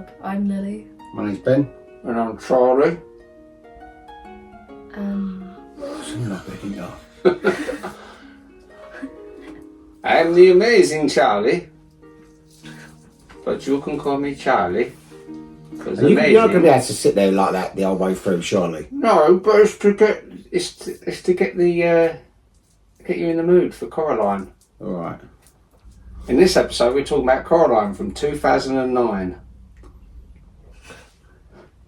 Club. I'm Lily. My name's Ben. And I'm Charlie. Something like that, didn't I? I'm the amazing Charlie. But you can call me Charlie. Because You're amazing. not going to be able to sit there like that the whole way through, surely. No, but it's to get get you in the mood for Coraline. All right. In this episode, we're talking about Coraline from 2009.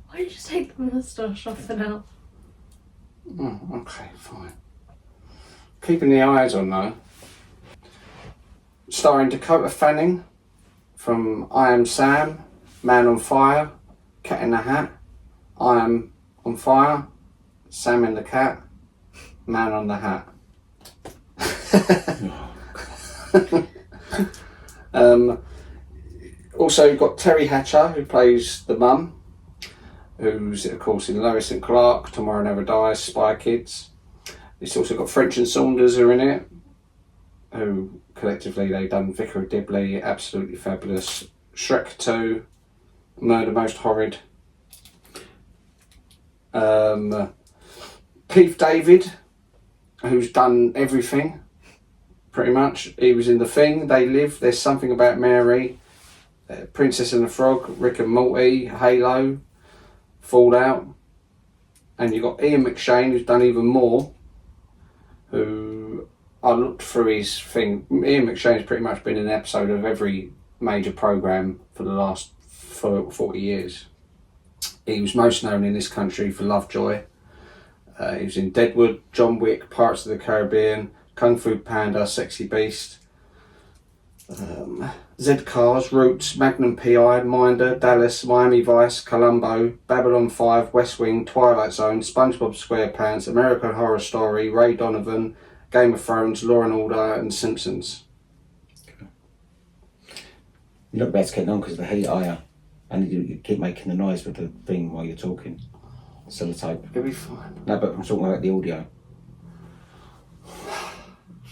Why don't you just take the moustache off for now? Oh, okay, fine. Keeping the eyes on though. Starring Dakota Fanning from I Am Sam, Man on Fire, Cat in the Hat, I Am on Fire, Sam in the Cat, Man on the Hat. Also you've got Terry Hatcher, who plays the mum, who's of course in Lois and Clark, Tomorrow Never Dies, Spy Kids. It's also got French and Saunders are in it, who collectively they've done Vicar of Dibley, absolutely fabulous, Shrek 2, Murder Most Horrid. Keith David, who's done everything, pretty much. He was in The Thing, They Live, There's Something About Mary, Princess and the Frog, Rick and Morty, Halo, Fallout. And you've got Ian McShane, who's done even more, who I looked through his thing. Ian McShane's pretty much been in an episode of every major programme for the last 40 years. He was most known in this country for Lovejoy. He was in Deadwood, John Wick, Pirates of the Caribbean, Kung Fu Panda, Sexy Beast, Z-Cars, Roots, Magnum P.I., Minder, Dallas, Miami Vice, Columbo, Babylon 5, West Wing, Twilight Zone, SpongeBob SquarePants, American Horror Story, Ray Donovan, Game of Thrones, Law and Order, and Simpsons. You're not about to get on because of the heat, are you? And you keep making the noise with the thing while you're talking. Sellotape. It'll be fine. No, but I'm talking about the audio.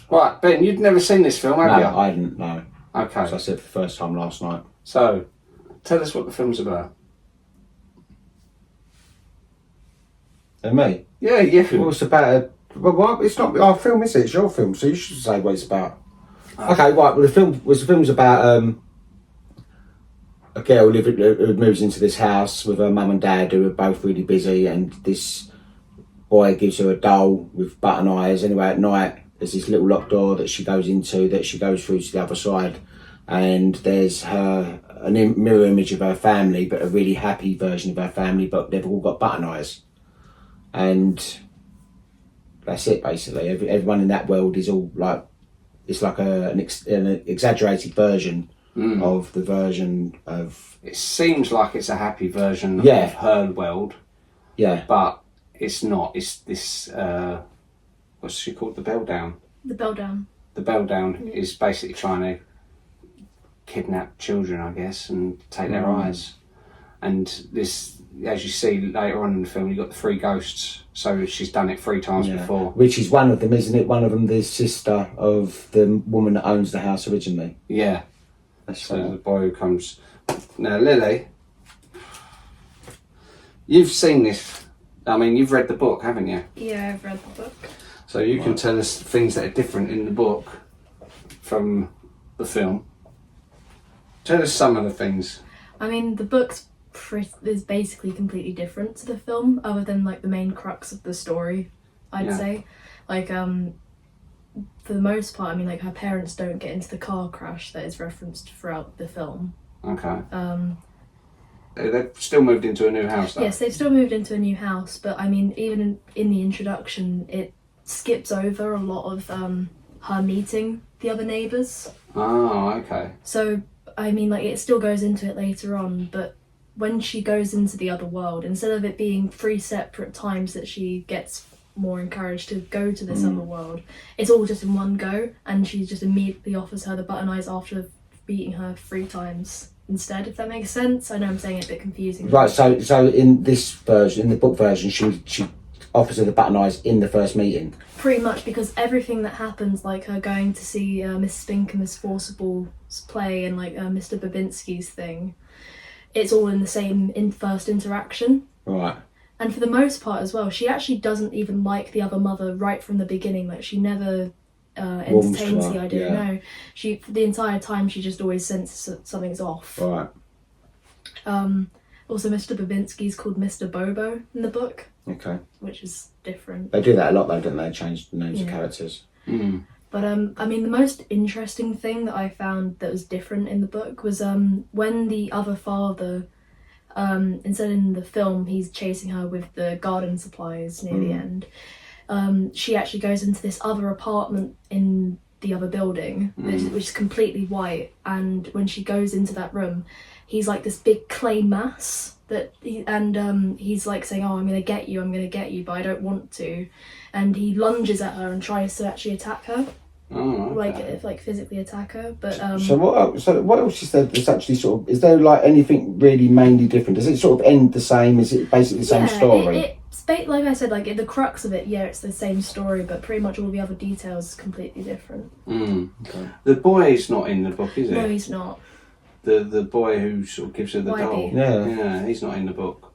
Right, Ben, you'd never seen this film, have you? No, I hadn't, no. Okay. So I said for the first time last night. So, tell us what the film's about. And me? Yeah, yeah. Well, it's about it's not our film, is it? It's your film, so you should say what it's about. Okay, right. Well, the film's about a girl who moves into this house with her mum and dad, who are both really busy, and this boy gives her a doll with button eyes. Anyway, at night there's this little locked door that she goes into, that she goes through to the other side, and there's a mirror image of her family, but a really happy version of her family, but they've all got button eyes, and that's it basically. Everyone in that world is all like, it's like an exaggerated version of the version of... It seems like it's a happy version of her world. Yeah. But it's not. It's this, what's she called? The Bell Down. The Bell Down. The Bell Down is basically trying to kidnap children, I guess, and take their eyes. And this, as you see later on in the film, you've got the three ghosts. So she's done it 3 times before. Which is one of them, isn't it? One of them, the sister of the woman that owns the house originally. Yeah. So the boy who comes... Now, Lily, you've seen this. I mean, you've read the book, haven't you? Yeah, I've read the book. So you can tell us things that are different in the book from the film. Tell us some of the things. I mean, the book's is basically completely different to the film, other than like the main crux of the story, I'd say. Like, for the most part, I mean, like, her parents don't get into the car crash that is referenced throughout the film. Okay. They've still moved into a new house, though. Yes, they've still moved into a new house, but I mean, even in the introduction, it skips over a lot of her meeting the other neighbours. Oh, okay. So, I mean, like, it still goes into it later on, but when she goes into the other world, instead of it being 3 separate times that she gets more encouraged to go to this other world, it's all just in one go, and she just immediately offers her the button eyes after beating her 3 times instead, if that makes sense. I know I'm saying it a bit confusing. Right, so in this version, in the book version, she offers her the button eyes in the first meeting. Pretty much, because everything that happens, like her going to see Mrs. Spink and Miss Forcible's play and like Mr. Babinski's thing, it's all in the same first interaction. Right. And for the most part as well, she actually doesn't even like the other mother right from the beginning. Like, she never entertains the idea. Yeah. No, she, for the entire time, she just always senses that something's off. Right. Also, Mr. Babinski's called Mr. Bobo in the book, Okay. which is different. They do that a lot though, don't they? Change the names of characters. Mm. But I mean, the most interesting thing that I found that was different in the book was when the other father, instead in the film, he's chasing her with the garden supplies near the end. She actually goes into this other apartment in the other building, which is completely white. And when she goes into that room, he's like this big clay mass he's like saying, "Oh, I'm gonna get you, but I don't want to." And he lunges at her and tries to actually attack her. Oh, okay. Like physically attack her, but So what else is there that's actually sort of, is there like anything really mainly different? Does it sort of end the same? Is it basically the same story? Like I said, like the crux of it, it's the same story, but pretty much all the other details is completely different. Okay. The boy's not in the book, is he? No, he's not. The boy who sort of gives her the doll. Yeah. He's not in the book.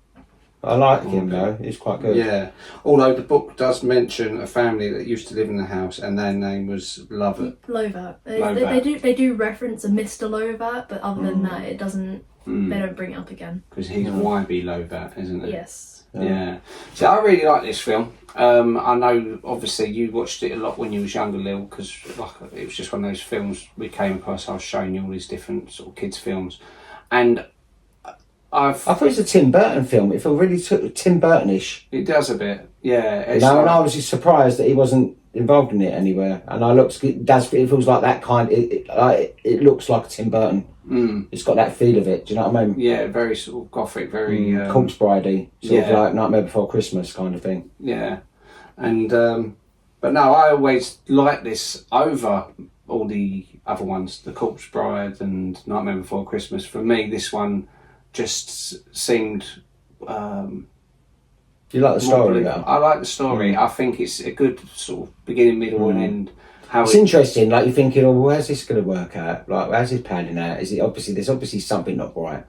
I like him though, he's quite good. Yeah, although the book does mention a family that used to live in the house and their name was Lovat. They do reference a Mr. Lovat, but other than that, it doesn't. They don't bring it up again. Because he's YB Lovat, isn't he? Yes. Yeah. So I really like this film. I know, obviously, you watched it a lot when you was younger, Lil, because it was just one of those films we came across. I was showing you all these different sort of kids' films, and I thought it was a Tim Burton film. It felt really Tim Burton-ish. It does a bit, yeah. And I was just surprised that he wasn't involved in it anywhere. And it feels like that kind. It looks like Tim Burton. It's got that feel of it. Do you know what I mean? Yeah, very sort of gothic, very Corpse Bride-y, sort of like Nightmare Before Christmas kind of thing. Yeah, and but no, I always like this over all the other ones, the Corpse Bride and Nightmare Before Christmas. For me, this one just seemed. You like the story though? I like the story. I think it's a good sort of beginning, middle, and end. It's interesting. Like you're thinking, "Oh, where's this going to work out? Like, how's this panning out? Is it obviously there's obviously something not right?"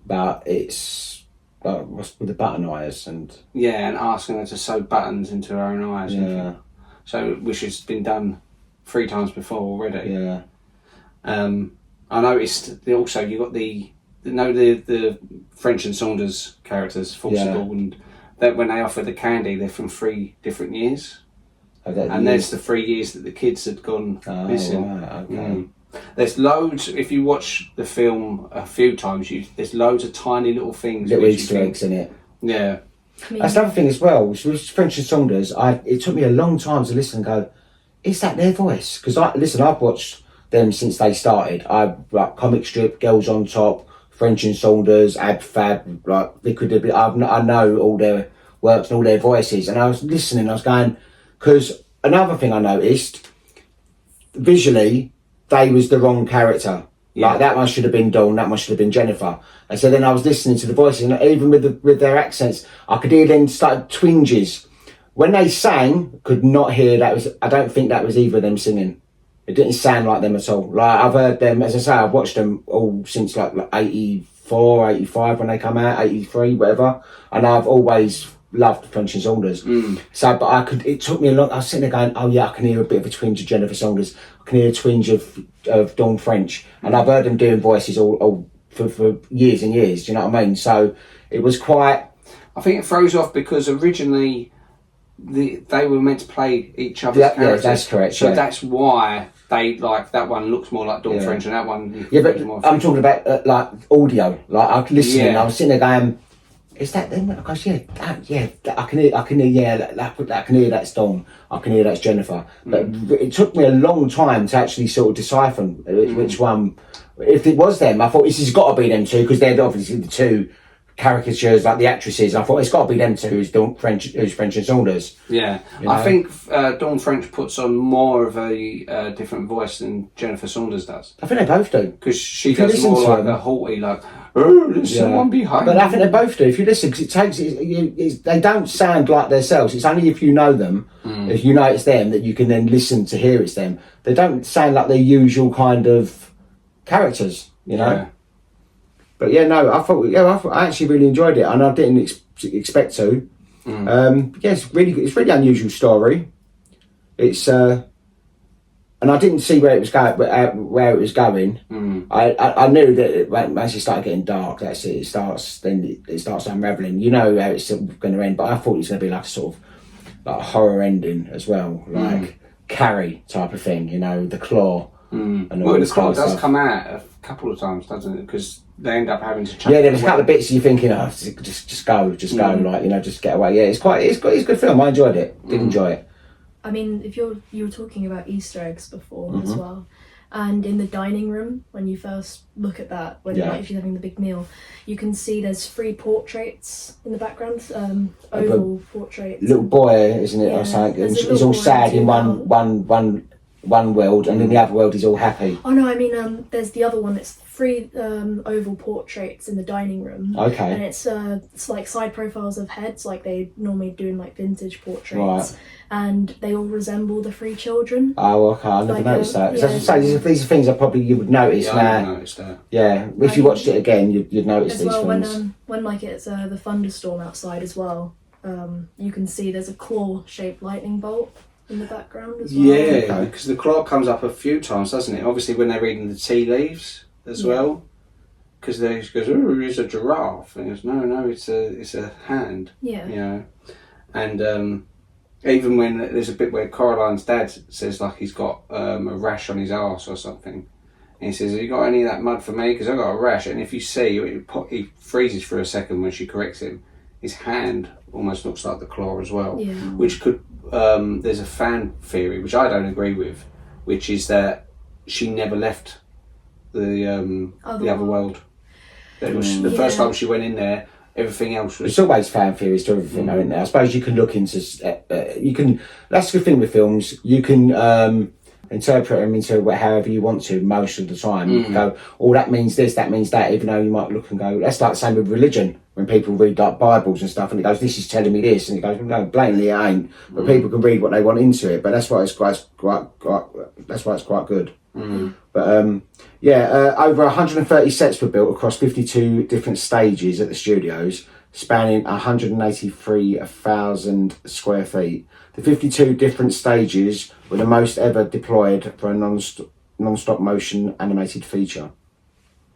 But it's what's with the button eyes and and asking her to sew buttons into her own eyes. Yeah. So which has been done 3 times before already. Yeah. I noticed also you got the French and Saunders characters, Forcible, and that when they offer the candy, they're from 3 different years. And there's the 3 years that the kids had gone missing. Right, okay. There's loads. If you watch the film a few times, there's loads of tiny little things. Little Easter eggs in it. Yeah. That's the other thing as well. With French and Saunders, it took me a long time to listen and go, is that their voice? Because I've watched them since they started. Like comic strip, Girls on Top, French and Saunders, Ab Fab, like I know all their works and all their voices. And I was listening, I was going, because another thing I noticed, visually, they was the wrong character. Yeah. Like that one should have been Dawn, that one should have been Jennifer. And so then I was listening to the voices, and even with their accents, I could hear them start twinges. When they sang, could not hear I don't think that was either of them singing. It didn't sound like them at all. Like I've heard them, as I say, I've watched them all since like 84, 85 when they come out, 83, whatever. And I've always loved French and Saunders. So, but it took me a long, I was sitting there going, oh yeah, I can hear a bit of a twinge of Jennifer Saunders. I can hear a twinge of Dawn French. And I've heard them doing voices all for years and years, do you know what I mean? So it was quite... I think it throws off because originally they were meant to play each other's characters. Yeah, that's correct. So that's why they like that one looks more like Dawn French and that one. Yeah, but I'm talking about like audio. Like I was listening, I was sitting there going, "Is that them?" Because I can hear. I can hear that's Dawn. I can hear that's Jennifer. But it took me a long time to actually sort of decipher which one. If it was them, I thought this has got to be them two because they're obviously the two caricatures, like the actresses. I thought it's got to be them two who's French and Saunders. Yeah, you know? I think Dawn French puts on more of a different voice than Jennifer Saunders does. I think they both do because she does more like a haughty, like oh, there's someone behind. But I think they both do. If you listen, because they don't sound like themselves. It's only if you know them, if you know it's them, that you can then listen to hear it's them. They don't sound like their usual kind of characters, you know. But yeah, no, I actually really enjoyed it, and I didn't expect to. Yeah, it's really unusual story. It's and I didn't see where it was going. Where it was going. I knew that once it started getting dark, that's it. It starts unraveling. You know how it's going to end, but I thought it was going to be like a sort of like a horror ending as well, like Carrie type of thing. You know, the claw. And well, the claw does come out a couple of times, doesn't it? Because they end up having to change. Yeah, there was a couple of bits you're thinking, oh, just go, like, you know, just get away. Yeah, it's a good film. I enjoyed it. Did enjoy it. I mean, if you were talking about Easter eggs before as well, and in the dining room when you first look at that, when like, if you're having the big meal, you can see there's 3 portraits in the background, oval portraits. Little boy, isn't it? Yeah, or something. there's a He's all little boy sad in and one world, and in the other world he's all happy. Oh no, I mean there's the other one. It's 3 oval portraits in the dining room. Okay. And it's like side profiles of heads, like they normally do in like vintage portraits. Right. And they all resemble the 3 children. Oh, okay. I never noticed that. Yeah. As I say, these are things that probably you would notice Yeah, now. I noticed that. Yeah, if you watched it again, you'd notice As these well, things. when like it's the thunderstorm outside as well, you can see there's a claw-shaped lightning bolt in the background as well. Yeah, because the claw comes up a few times, doesn't it? Obviously, when they're reading the tea leaves as well. Because they goes, oh, it's a giraffe. And he goes, no, it's a hand. Yeah. You know, and even when there's a bit where Coraline's dad says like he's got a rash on his arse or something, and he says, have you got any of that mud for me? Because I've got a rash. And if you see, he freezes for a second when she corrects him. His hand almost looks like the claw as well. Yeah. Which could, there's a fan theory, which I don't agree with, which is that she never left the other world. It was the first time she went in there. Everything else was. It's always fan theories to everything, isn't there? I suppose you can look into. You can. That's the thing with films. You can interpret them into however you want to most of the time. You can go, oh, that means this, that means that. Even though you might look and go, that's like the same with religion. When people read like Bibles and stuff, and it goes, this is telling me this, and it goes, no, blatantly it ain't. But people can read what they want into it. But that's why it's quite. That's why it's quite good. But over 130 sets were built across 52 different stages at the studios, spanning 183,000 square feet. The 52 different stages were the most ever deployed for a non-stop motion animated feature.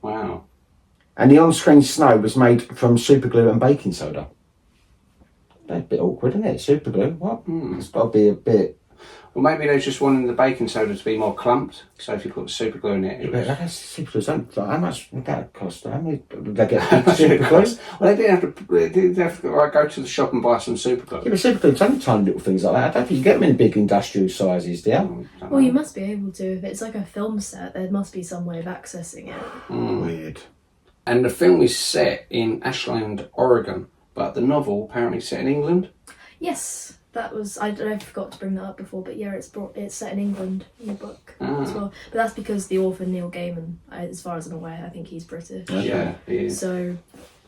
Wow. And the on-screen snow was made from superglue and baking soda. That's a bit awkward, isn't it? Superglue? What? It's got to be a bit... Well, maybe they just wanted the baking soda to be more clumped. So if you put super glue in it, how much would that cost? How many did they get? Super glue? Well, they didn't have to go to the shop and buy some super glue. Yeah, but super glue's only tiny little things like that. I don't think you get them in big industrial sizes, do you? Well, you must be able to. If it's like a film set, there must be some way of accessing it. Weird. And the film is set in Ashland, Oregon, but the novel apparently set in England. Yes. That was I forgot to bring that up before, but yeah, it's set in England in the book as well. But that's because the author Neil Gaiman, as far as I'm aware, I think he's British. Yeah, he is. So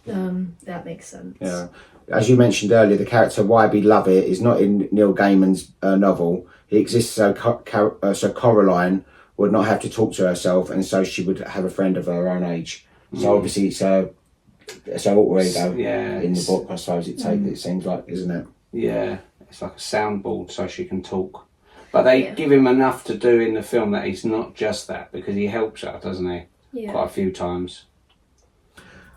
that makes sense. Yeah, as you mentioned earlier, the character YB Lovett is not in Neil Gaiman's novel. He exists so Coraline would not have to talk to herself, and so she would have a friend of her own age. So obviously it's alter ego in the book. I suppose it seems like, isn't it? Yeah. It's like a soundboard so she can talk. But they give him enough to do in the film that he's not just that, because he helps her, doesn't he? Yeah. Quite a few times.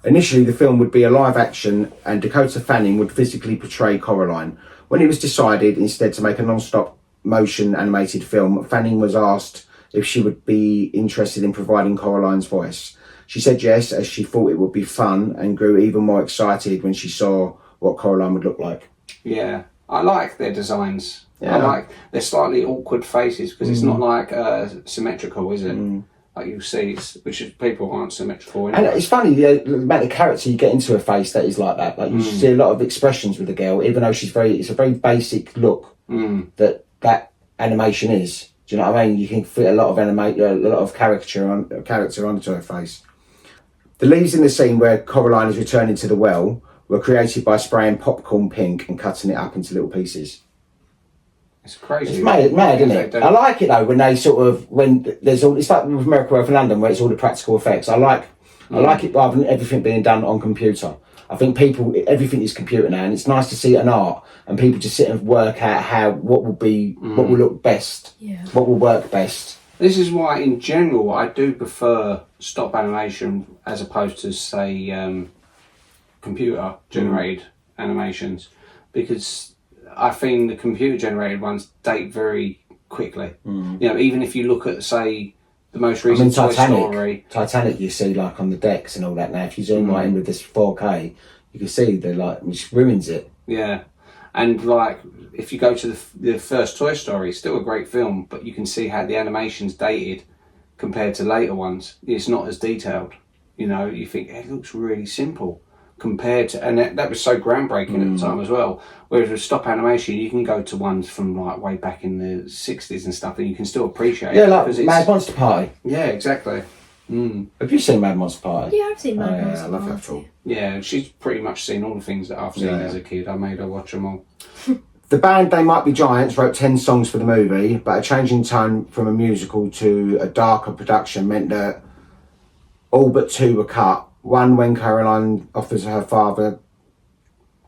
Initially, the film would be a live action and Dakota Fanning would physically portray Coraline. When it was decided instead to make a non-stop motion animated film, Fanning was asked if she would be interested in providing Coraline's voice. She said yes, as she thought it would be fun, and grew even more excited when she saw what Coraline would look like. Yeah. I like their designs. Yeah. I like their slightly awkward faces, because it's not like symmetrical, is it? Like you see, people aren't symmetrical anyway. And it's funny the amount of character you get into a face that is like that. Like you see a lot of expressions with the girl, even though it's a very basic look that animation is. Do you know what I mean? You can fit a lot of character onto her face. The leaves in the scene where Coraline is returning to the well were created by spraying popcorn pink and cutting it up into little pieces. It's crazy. It's mad, isn't it? I like it though when they it's like with Miracle Earth in London where it's all the practical effects. I like I like it rather than everything being done on computer. I think everything is computer now, and it's nice to see an art and people just sit and work out what will look best, what will work best. This is why, in general, I do prefer stop animation as opposed to, say, computer-generated animations, because I think the computer-generated ones date very quickly. You know, even if you look at, say, the most recent Toy Story. Titanic, you see like on the decks and all that now. If you zoom right in with this 4K, you can see it just ruins it. Yeah, and like if you go to the first Toy Story, it's still a great film, but you can see how the animation's dated compared to later ones. It's not as detailed. You know, you think it looks really simple compared to, and that was so groundbreaking at the time as well. Whereas with stop animation, you can go to ones from like way back in the 60s and stuff, and you can still appreciate it. Like Mad Monster Party. Yeah, exactly. Have you seen Mad Monster Party? Yeah, I've seen Mad Monster Party. I love that film. Yeah, she's pretty much seen all the things that I've seen as a kid. I made her watch them all. The band They Might Be Giants wrote 10 songs for the movie, but a change in tone from a musical to a darker production meant that all but 2 were cut. One when Coraline offers her father...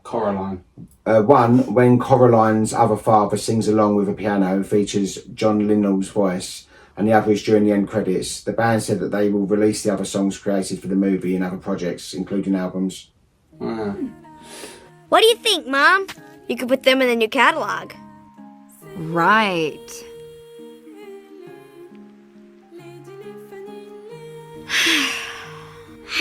Coraline. One when Coraline's other father sings along with a piano, features John Linnell's voice, and the other is during the end credits. The band said that they will release the other songs created for the movie in other projects, including albums. What do you think, Mom? You could put them in the new catalog. Right.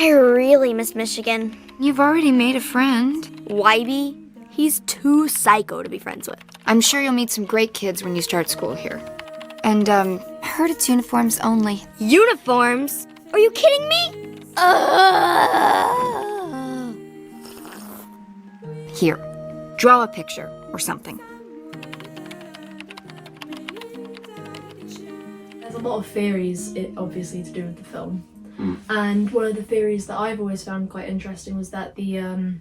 I really miss Michigan. You've already made a friend. Wybie? He's too psycho to be friends with. I'm sure you'll meet some great kids when you start school here. And, I heard it's uniforms only. Uniforms? Are you kidding me? Here, draw a picture or something. There's a lot of theories, obviously, to do with the film. And one of the theories that I've always found quite interesting was that the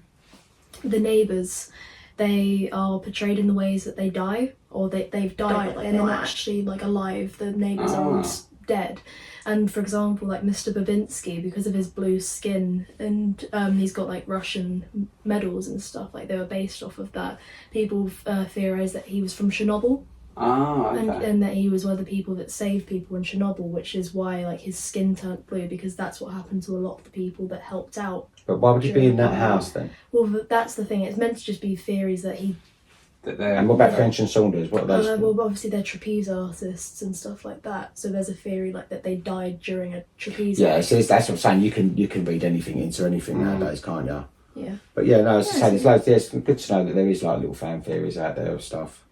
neighbours, they are portrayed in the ways that they die, or they've died, like they're not actually like alive. The neighbours are all dead. And for example, like Mr. Babinski, because of his blue skin, and he's got like Russian medals and stuff, like they were based off of that. People theorise that he was from Chernobyl. And that he was one of the people that saved people in Chernobyl, which is why like his skin turned blue, because that's what happened to a lot of the people that helped out. But why would he be in that house then? Well, that's the thing. It's meant to just be theories that he... And what about French and Saunders? What are those? Well, obviously they're trapeze artists and stuff like that. So there's a theory like that they died during a trapeze. Yeah, so that's what I'm saying. You can read anything into anything nowadays, can't you? Yeah. But yeah, no, as I say, it's good to know that there is like little fan theories out there of stuff.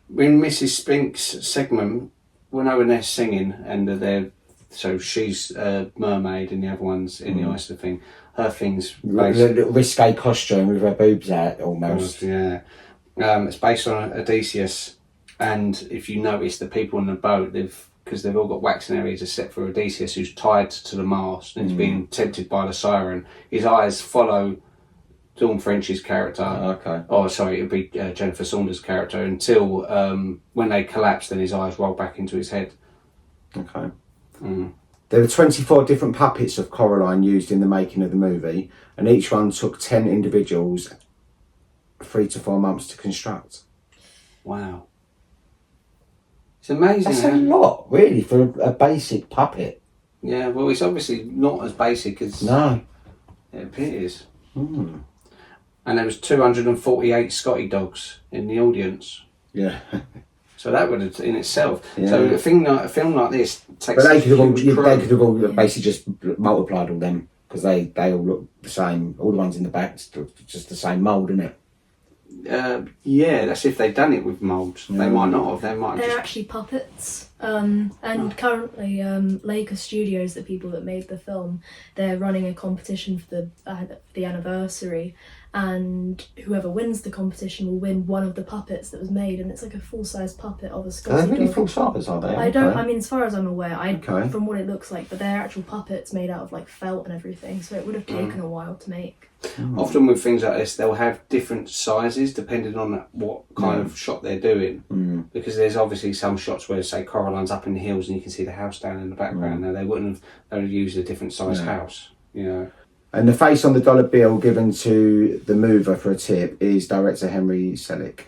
When Mrs. Spink's segment, when they're singing and so she's a mermaid and the other one's in the ice thing, her thing's based... A little risque costume with her boobs out almost. Yeah. It's based on Odysseus, and if you notice the people on the boat, because they've all got waxing areas except for Odysseus, who's tied to the mast and is being tempted by the siren, his eyes follow Dawn French's character. Okay. Oh, sorry, it'd be Jennifer Saunders' character until when they collapse, then his eyes roll back into his head. Okay. There were 24 different puppets of Coraline used in the making of the movie, and each one took 10 individuals 3 to 4 months to construct. Wow. It's amazing. That's a lot, really, for a basic puppet. Yeah, well, it's obviously not as basic as it appears. And there was 248 Scotty dogs in the audience. Yeah. So that would have, in itself. Yeah. So a film like this takes. But they could have all basically just multiplied all them, because they all look the same. All the ones in the back, just the same mould, isn't it? Yeah, that's if they'd done it with moulds. They might not have. They're actually puppets. And currently, Laker Studios, the people that made the film, they're running a competition for the anniversary, and whoever wins the competition will win one of the puppets that was made, and it's like a full-size puppet of a Are Scottish they really dog. full size, are they? I don't. Okay. I mean, as far as I'm aware, Okay. from what it looks like, but they're actual puppets made out of like felt and everything, so it would have taken a while to make. Often with things like this, they'll have different sizes depending on what kind of shot they're doing. Because there's obviously some shots where, say, Coraline's up in the hills and you can see the house down in the background. Now they would have used a different size house, you know. And the face on the dollar bill given to the mover for a tip is director Henry Selick.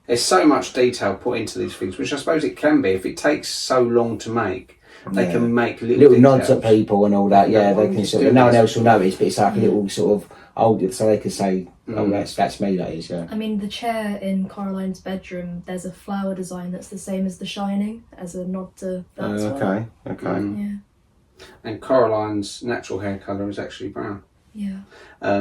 There's so much detail put into these things, which I suppose it can be. If it takes so long to make, they can make little nods details. at people and all that. Yeah, why they don't can you sort do of, no one this? else will notice, but it's like a little sort of so they can say, "Oh, that's me." That is, yeah. I mean, the chair in Coraline's bedroom, there's a flower design that's the same as The Shining, as a nod to that as well. Okay. Yeah. And Coraline's natural hair colour is actually brown. Yeah.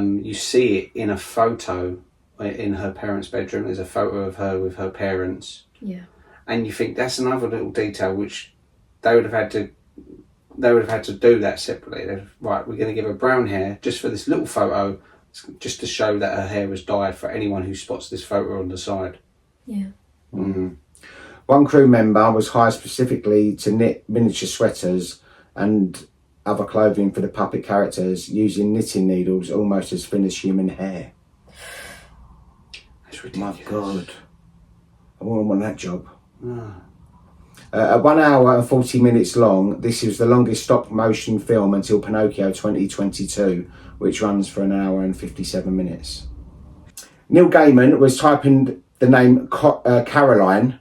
You see it in a photo in her parents' bedroom. There's a photo of her with her parents, Yeah. and you think that's another little detail which they would have had to do that separately. Right, we're going to give her brown hair just for this little photo, just to show that her hair was dyed for anyone who spots this photo on the side. Yeah. One crew member was hired specifically to knit miniature sweaters and other clothing for the puppet characters using knitting needles almost as thin as human hair. That's ridiculous. My God. I wouldn't want that job. At 1 hour and 40 minutes long, this is the longest stop motion film until Pinocchio 2022, which runs for 1 hour and 57 minutes. Neil Gaiman was typing the name Caroline,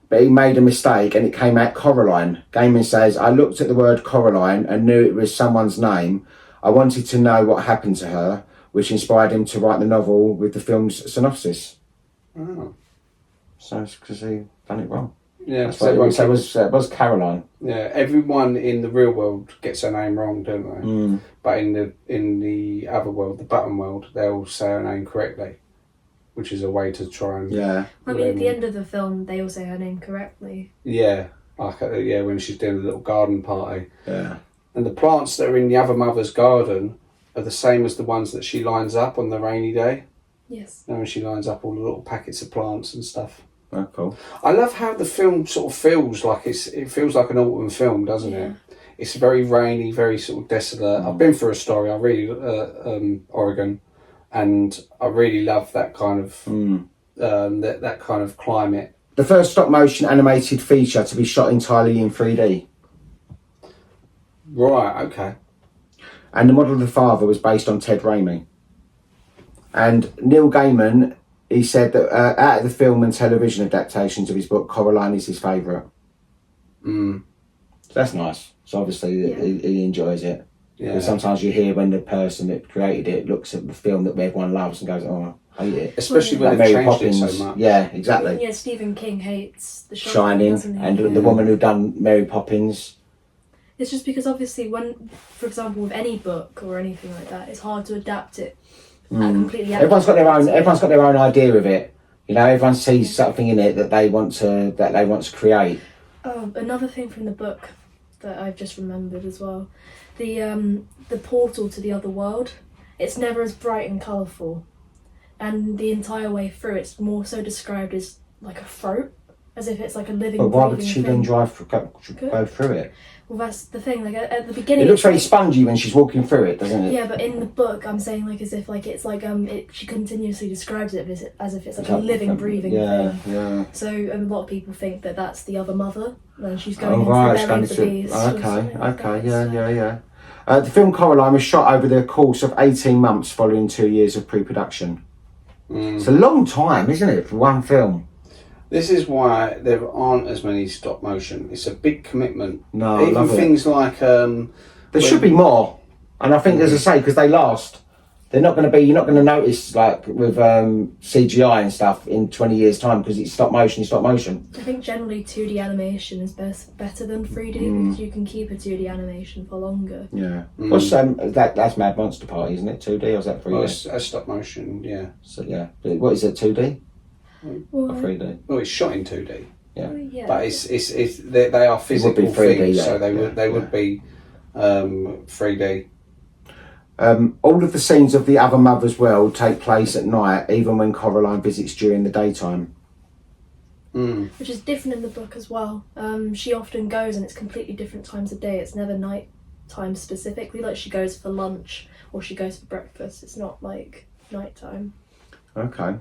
but he made a mistake and it came out Coraline. Gaiman says, "I looked at the word Coraline and knew it was someone's name. I wanted to know what happened to her, which inspired him to write the novel with the film's synopsis." Oh. So it's because he done it wrong. Yeah, That's what it was Caroline. yeah. Everyone in the real world gets her name wrong, don't they? But in the other world, the button world, they'll say her name correctly, which is a way to try and I mean, at the end of the film, they all say her name correctly. like when she's doing a little garden party. Yeah. And the plants that are in the other mother's garden are the same as the ones that she lines up on the rainy day. Yes. You know, when she lines up all the little packets of plants and stuff. Oh, cool. I love how the film sort of feels like it feels like an autumn film, doesn't it? It's very rainy, very sort of desolate. I've been through a story. I really Oregon, and I really love that kind of that kind of climate. The first stop motion animated feature to be shot entirely in 3D. Right. Okay. And the model of the father was based on Ted Raimi. And Neil Gaiman, he said that out of the film and television adaptations of his book, Coraline is his favourite. So that's nice. So obviously he enjoys it. Yeah. Because sometimes you hear when the person that created it looks at the film that everyone loves and goes, "Oh, I hate it." Especially when Like they've Mary changed Poppins. it so much. Yeah, exactly. Yeah, Stephen King hates The Shining, doesn't he? and the woman who done Mary Poppins. It's just because obviously when, for example, with any book or anything like that, it's hard to adapt it completely. Everyone's got their own. Everyone's got their own idea of it. You know, everyone sees something in it that they want to create. Oh, another thing from the book that I've just remembered as well, the portal to the other world. It's never as bright and colourful, and the entire way through, it's more so described as like a throat, as if it's like a living. But why would breathing she thing. then go through it? Well, that's the thing. Like at the beginning, It looks it's very like- spongy when she's walking through it, doesn't it? Yeah, but in the book, I'm saying like as if like it's like she continuously describes it as if it's like a living, breathing thing. Yeah. So a lot of people think that that's the other mother when she's going into Right, the belly of the beast. or something like okay, that. yeah. The film Coraline was shot over the course of 18 months following 2 years of pre-production. It's a long time, isn't it, for one film? This is why there aren't as many stop motion. It's a big commitment. No, I even love it. things like There should be more, and I think, as I say, because they last. They're not going to be. You're not going to notice like with CGI and stuff in 20 years' time because it's stop motion. It's stop motion. I think generally 2D animation is better than 3D because you can keep a 2D animation for longer. Yeah. What's that's Mad Monster Party, isn't it? 2D or is that 3D? well, it's a stop motion. Yeah. So yeah, but what is it? 2D Well, or 3D? Well, it's shot in 2D, yeah. but it's they are physical 3D, things, yeah, so they yeah, would be 3D. All of the scenes of the other mother's world take place at night, even when Coraline visits during the daytime. Which is different in the book as well. She often goes and it's completely different times of day. It's never night time specifically, like she goes for lunch or she goes for breakfast. It's not like night time. Okay.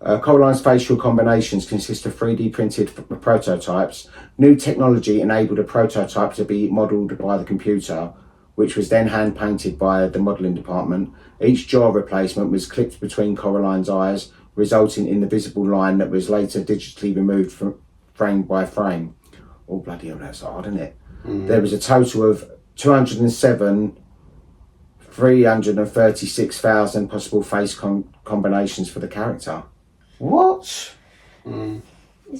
Coraline's facial combinations consist of 3D printed prototypes. New technology enabled a prototype to be modelled by the computer, which was then hand painted by the modelling department. Each jaw replacement was clipped between Coraline's eyes, resulting in the visible line that was later digitally removed from frame by frame. Oh, bloody hell, that's hard, isn't it? There was a total of 336,000 possible face combinations for the character. What? It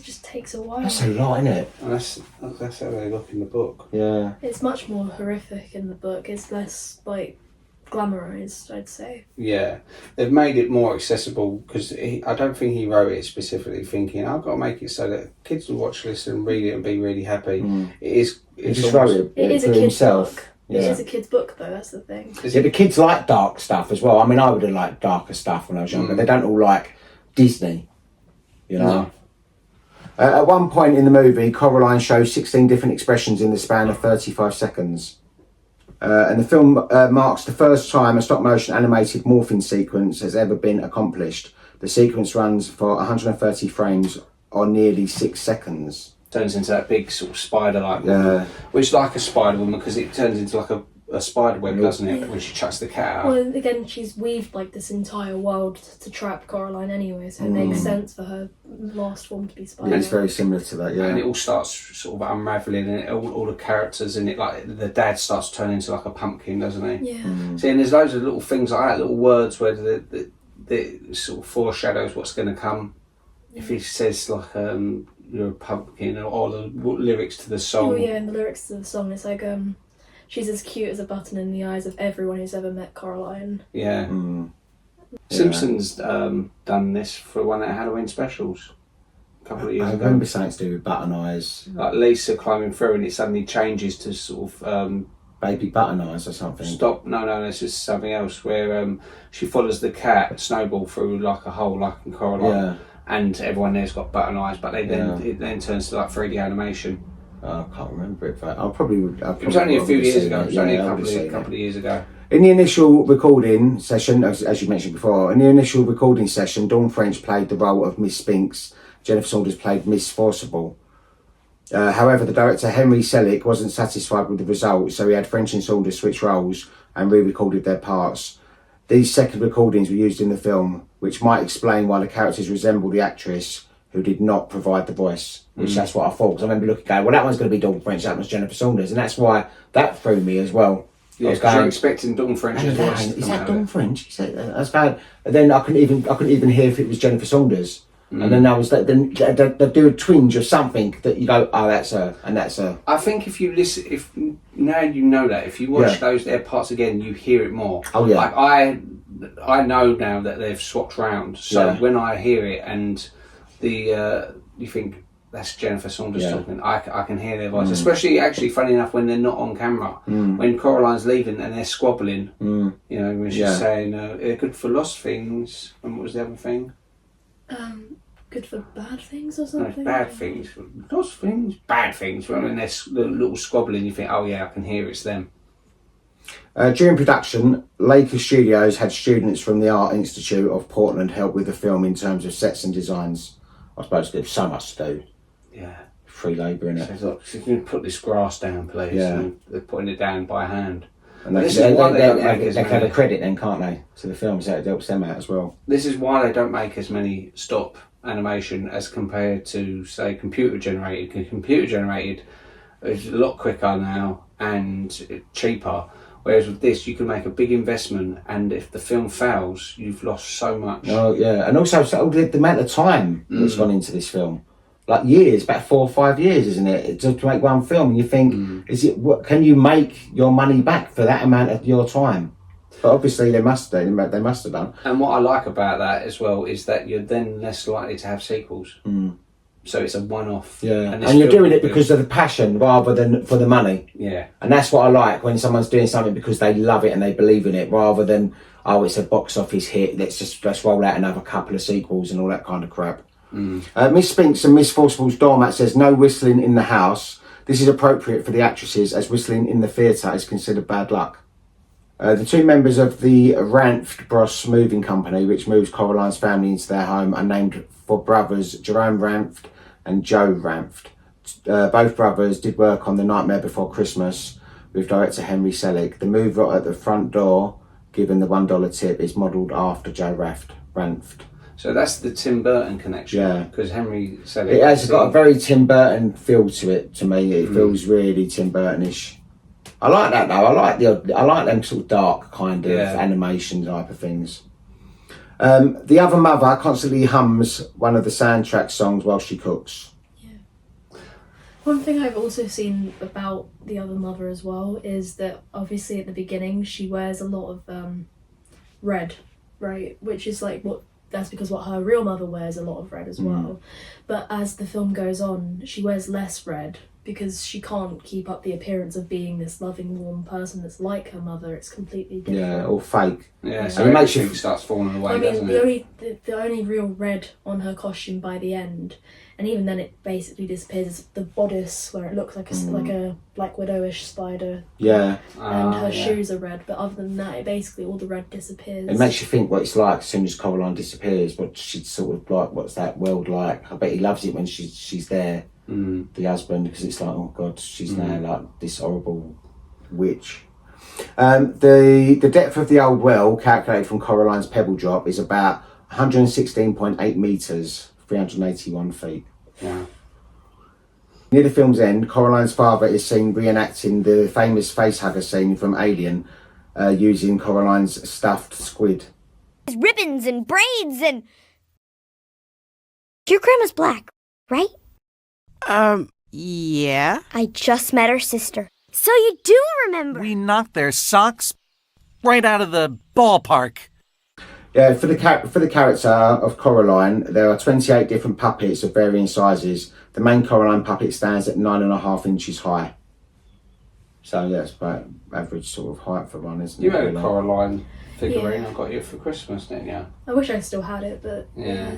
just takes a while. That's a lot, isn't it? And that's how they look in the book. Yeah. It's much more horrific in the book. It's less like glamorized, I'd say. Yeah, they've made it more accessible because I don't think he wrote it specifically thinking I've got to make it so that kids will watch this and read it and be really happy. It is. He just wrote it. It is a for kid's himself. book. Yeah. It is a kid's book, though. That's the thing. Yeah, the kids like dark stuff as well. I mean, I would have liked darker stuff when I was younger. They don't all like Disney, you know. No. At one point in the movie, Coraline shows 16 different expressions in the span of 35 seconds. And the film marks the first time a stop-motion animated morphing sequence has ever been accomplished. The sequence runs for 130 frames or nearly 6 seconds. Turns into that big sort of spider-like Yeah. woman, which is like a spider woman because it turns into like a spider web, doesn't it, when she chucks the cat out? Well, again, she's weaved like this entire world to trap Coraline anyway, so it makes sense for her last form to be spider. It's very similar to that, yeah. And it all starts sort of unravelling, and all the characters in it, like the dad starts turning into like a pumpkin, doesn't he? Yeah. See, and there's loads of little things like that, little words where the sort of foreshadows what's going to come. If he says like you're a pumpkin, or the lyrics to the song. Oh yeah, and the lyrics to the song, it's like she's as cute as a button in the eyes of everyone who's ever met Coraline. Yeah. Simpsons done this for one of their Halloween specials a couple of years I ago. remember something to do with button eyes. Like Lisa climbing through and it suddenly changes to sort of Baby button eyes or something. stop. No, this is something else where she follows the cat Snowball through like a hole, like in Coraline, Yeah. and everyone there's got button eyes, but they then Yeah. it then turns to like 3D animation. I can't remember it, but I probably would. It was only a few years ago. It was only a couple of years ago. In the initial recording session, as you mentioned before, Dawn French played the role of Miss Spinks. Jennifer Saunders played Miss Forcible. However, the director Henry Selick wasn't satisfied with the result, so he had French and Saunders switch roles and re-recorded their parts. These second recordings were used in the film, which might explain why the characters resemble the actress who did not provide the voice, which that's what I thought. Because I remember looking, going, well, that one's going to be Dawn French, that one's Jennifer Saunders, and that's why that threw me as well. Yeah, because you're expecting Dawn French's voice to Is come that out Dawn of it. French? Is that, that's bad. And then I couldn't even hear if it was Jennifer Saunders. And then I was then they do a twinge or something that you go, oh, that's her, and that's her. I think if you listen, if now you know that, if you watch their parts again, you hear it more. Oh yeah. Like I know now that they've swapped round, so when I hear it and you think that's Jennifer Saunders talking, I can hear their voice. Especially, actually, funny enough, when they're not on camera, when Coraline's leaving and they're squabbling, you know, when she's saying they're good for lost things, and what was the other thing? Good for bad things or No, something? bad things, lost things, bad things. When they're the little squabbling, you think, oh yeah, I can hear it's them. During production, Laker Studios had students from the Art Institute of Portland help with the film in terms of sets and designs. I suppose there's so much to do. Yeah. Free labour in it. Says, look, you can put this grass down, please. Yeah. And they're putting it down by hand. And This is why they don't make as they can have a many. credit then, can't they, to the film, so it helps them out as well. This is why they don't make as many stop animation as compared to, say, computer generated. Because computer generated is a lot quicker now and cheaper. Whereas with this, you can make a big investment, and if the film fails, you've lost so much. Oh yeah, and also the amount of time that's gone into this film, like years, about 4 or 5 years, isn't it, to make one film? And you think, can you make your money back for that amount of your time? But obviously they must have done. And what I like about that as well is that you're then less likely to have sequels. so it's a one-off. Yeah, this and you're film doing it will be- because of the passion rather than for the money. Yeah. And that's what I like, when someone's doing something because they love it and they believe in it, rather than, oh, it's a box office hit, let's roll out another couple of sequels and all that kind of crap. Miss Spinks and Miss Forcible's doormat says, no whistling in the house. This is appropriate for the actresses, as whistling in the theatre is considered bad luck. The two members of the Ranft Bros moving company, which moves Coraline's family into their home, are named for brothers Jerome Ranft and Joe Ranft. Both brothers did work on The Nightmare Before Christmas with director Henry Selick. The mover at the front door, given the $1 tip, is modelled after Joe Ranft. So that's the Tim Burton connection. Yeah. Because Henry said It has got a very Tim Burton feel to it. To me, it feels really Tim Burtonish. I like that though. I like them sort of dark kind of animation type of things. The other mother constantly hums one of the soundtrack songs while she cooks. Yeah. One thing I've also seen about the other mother as well is that obviously at the beginning she wears a lot of red, right? Which is like that's because what her real mother wears a lot of red as well. But as the film goes on, she wears less red because she can't keep up the appearance of being this loving, warm person that's like her mother. It's completely different. Yeah, or fake. Yeah, so And it makes everything starts falling away, I mean, doesn't the only real red on her costume by the end, and even then it basically disappears, is the bodice where it looks like a Black Widowish spider. Yeah. And her shoes are red, but other than that, basically all the red disappears. It makes you think what it's like as soon as Coraline disappears. What she's sort of like. What's that world like? I bet he loves it when she's there. The husband, because it's like, oh god, she's now like this horrible witch. The depth of the old well, calculated from Coraline's pebble drop, is about 116.8 metres, 381 feet. Yeah. Near the film's end, Coraline's father is seen reenacting the famous facehugger scene from Alien, using Coraline's stuffed squid. Ribbons and braids and... Your grandma's black, right? Yeah? I just met her sister. So you do remember. We knocked their socks right out of the ballpark. Yeah, for the character of Coraline, there are 28 different puppets of varying sizes. The main Coraline puppet stands at 9.5 inches high. So yeah, it's about average sort of height for one, isn't it? You had a really? Coraline figurine Yeah. I got you for Christmas, didn't you? I wish I still had it, but Yeah.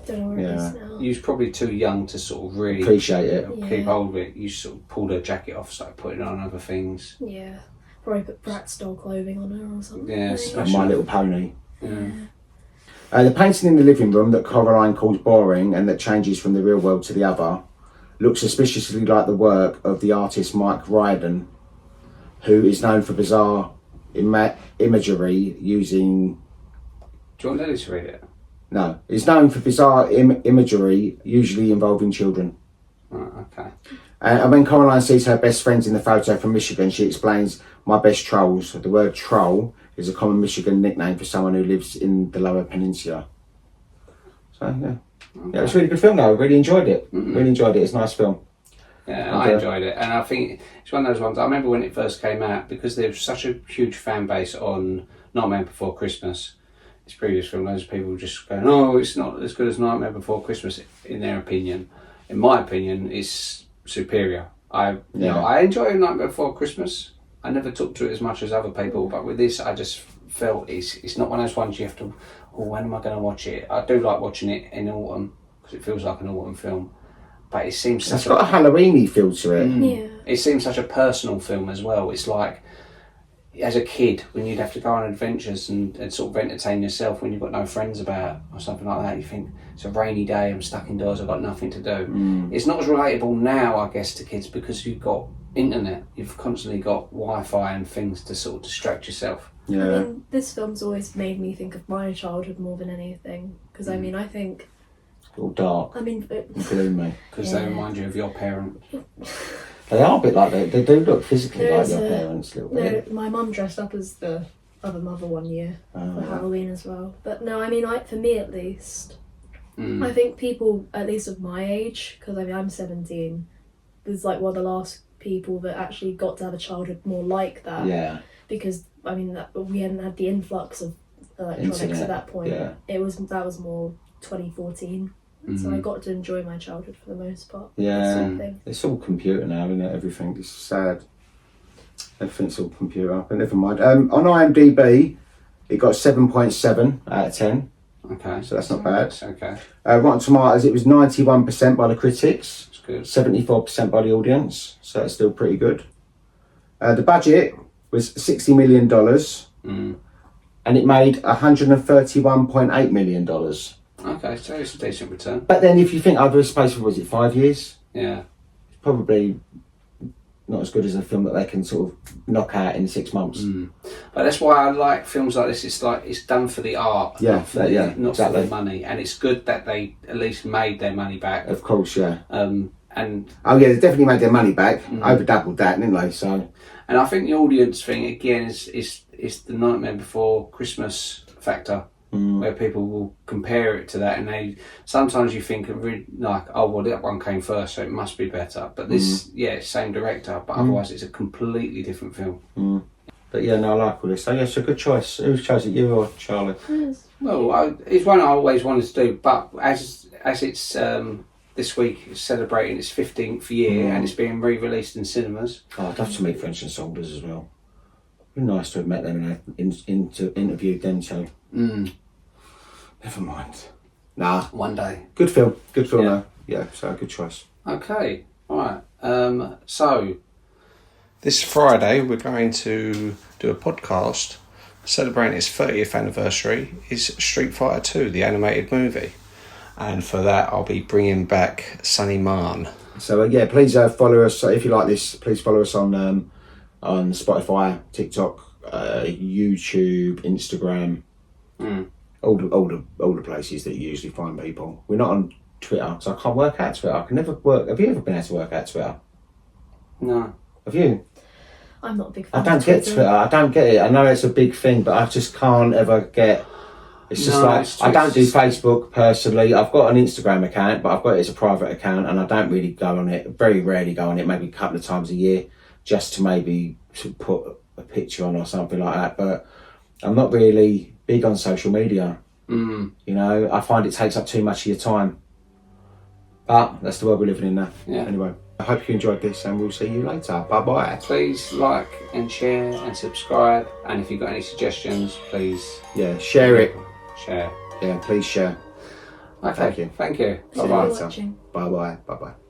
don't know where it is now. You was probably too young to sort of really Appreciate it. keep hold of it. You sort of pulled her jacket off, started putting on other things. Yeah. Probably put Bratz doll clothing on her or something. Yeah, like. smash- And My Little Pony. Yeah. The painting in the living room that Coraline calls boring and that changes from the real world to the other looks suspiciously like the work of the artist Mike Ryden, who is known for bizarre imagery using... Do you want Lily to read it? No, he's known for bizarre imagery, usually involving children. Right, okay. And when Coraline sees her best friends in the photo from Michigan, she explains, "My best trolls." The word troll is a common Michigan nickname for someone who lives in the Lower Peninsula. So, yeah. Yeah, it was a really good film though. I really enjoyed it. Really enjoyed it. It's a nice film. Yeah, I enjoyed it, and I think it's one of those ones. I remember when it first came out, because there was such a huge fan base on Nightmare Before Christmas. This previous film, loads of people were just going, "Oh, it's not as good as Nightmare Before Christmas," in their opinion. In my opinion, it's superior. I enjoy Nightmare Before Christmas. I never took to it as much as other people, but with this, I just felt it's not one of those ones you have to. Oh, when am I going to watch it? I do like watching it in autumn because it feels like an autumn film. But it seems It's got a Halloween-y feel to it. Yeah. It seems such a personal film as well. It's like, as a kid, when you'd have to go on adventures and sort of entertain yourself when you've got no friends about or something like that, you think, it's a rainy day, I'm stuck indoors, I've got nothing to do. It's not as relatable now, I guess, to kids because you've got internet, you've constantly got Wi-Fi and things to sort of distract yourself. Yeah. I mean, this film's always made me think of my childhood more than anything. Because, I mean, I think... All dark I mean... and gloomy. Because they remind you of your parent. They are a bit like that. They do look physically There's like your a- parents a little bit. my mum dressed up as the other mother one year for Oh, Halloween as well. But no, I mean, for me at least, Mm. I think people, at least of my age, because I mean, I'm 17, was like one of the last people that actually got to have a childhood more like that. Yeah. Because, I mean, we hadn't had the influx of electronics Internet, at that point. yeah. That was more 2014. So I got to enjoy my childhood for the most part. Yeah, That sort of thing. it's all computer now, isn't it? Everything. It's sad. Everything's all computer, but never mind. On IMDb, it got 7.7 out of 10, Okay. so that's not bad. Okay. Rotten Tomatoes, it was 91% by the critics, That's good. 74% by the audience, so that's still pretty good. The budget was $60 million, and it made $131.8 million. Okay, so it's a decent return. But then if you think over a space of, was it 5 years? Yeah. It's probably not as good as a film that they can sort of knock out in 6 months. But that's why I like films like this. It's like it's done for the art, Yeah, not for the, yeah, not exactly. for the money. And it's good that they at least made their money back. Of course, yeah. And Oh yeah, they definitely made their money back. Over doubled that, didn't they? So I think the audience thing again is the Nightmare Before Christmas factor, where people will compare it to that, and they sometimes you think like, oh well, that one came first, so it must be better. But this, same director, but otherwise it's a completely different film. but yeah, no, I like all this. So yeah, it's a good choice. Who's chose it, you or Charlie? Well, it's one I always wanted to do, but as it's this week it's celebrating its 15th year and it's being re-released in cinemas. Oh, I'd love to meet French and Saunders as well. It'd be nice to have met them and interviewed them too. Never mind. Nah, One day. good film. Good film Yeah. though. Yeah, so good choice. Okay, all right. So this Friday we're going to do a podcast celebrating its 30th anniversary. Is Street Fighter 2, the animated movie, and for that I'll be bringing back Sonny Marn. So yeah, please follow us. If you like this, please follow us on Spotify, TikTok, YouTube, Instagram, all the places that you usually find people. We're not on Twitter, so I can't work out Twitter. I can never work. Have you ever been able to work out Twitter? No. Have you? I'm not a big fan I don't of get Twitter. I don't get it. I know it's a big thing, but I just can't ever get. It's just I don't do Facebook personally. I've got an Instagram account, but I've got it as a private account, and I don't really go on it. Very rarely go on it. Maybe a couple of times a year, just to maybe to put a picture on or something like that. But I'm not really big on social media. You know, I find it takes up too much of your time. But that's the world we're living in now. Yeah. Anyway, I hope you enjoyed this, and we'll see you later. Bye bye. Please like and share and subscribe, and if you've got any suggestions, please Yeah, share it. share. Yeah, please share. Okay. Thank you. Thank you. Thanks Bye bye. for watching. Bye bye. Bye bye.